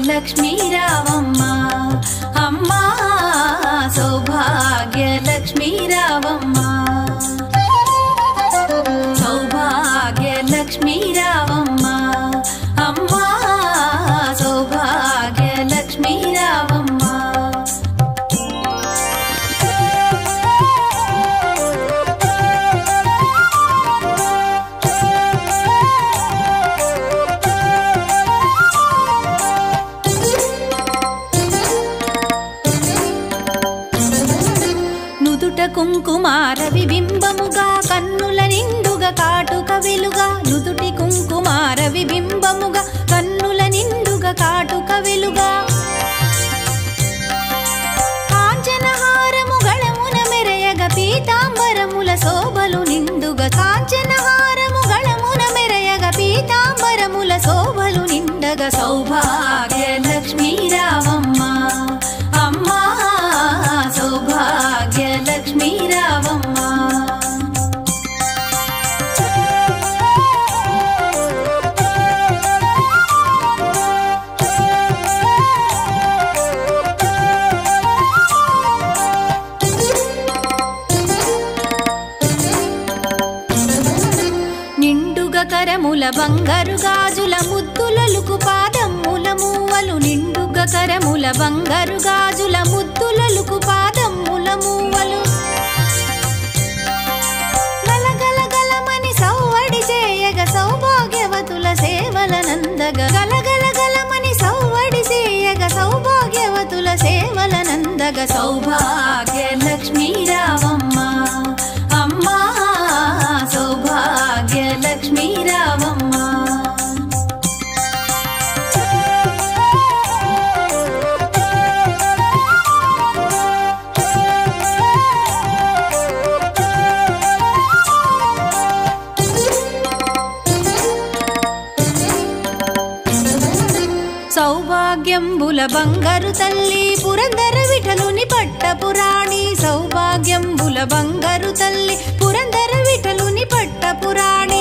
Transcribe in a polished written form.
లక్ష్మీ రావమ్మ అమ్మ సౌభాగ్య లక్ష్మీ రావమ్మ సౌభాగ్య లక్ష్మీ రావమ్మ అమ్మ సౌభాగ్య లక్ష్మీ రావమ్మ కుంకుమార విబింబముగా కన్నుల నిండుగా కాటుక వెలుగా నుదుటి కుంకుమార విబింబముగా కన్నుల నిండుగా కాటుక వెలుగా కాంచనహారము గళమున మెరయగ పీతాంబరముల శోభలు నిండుగా కాంచనహారము గళమున మెరయగ పీతాంబరముల శోభలు నిండగా సౌభాగ్య లక్ష్మీ రావమ్మ అమ్మ సౌభాగ్య లక్ష్మీ రావమ్మ నిండుగా కరముల బంగారు గాజుల ముద్దులలుకు పాదమ్ముల మూవలు నిండుగా కరముల బంగారు గాజుల ముద్దులలుకు పాదమ్ముల మూవలు గలగలగలమని సౌవడి చేయగ సౌభాగ్యవతుల సేవల నందగ గలగలగలమని సౌవడి చేయగ సౌభాగ్యవతుల సేవల నందగ సౌభాగ్య లక్ష్మీ రావమ్మ అమ్మ సౌభాగ్య లక్ష్మీ రావమ్మ సౌభాగ్యంబుల బంగారు తల్లి పురందర విఠలుని పట్టపురాణి సౌభాగ్యంబుల బంగారు తల్లి పురందర విఠలుని పట్టపురాణి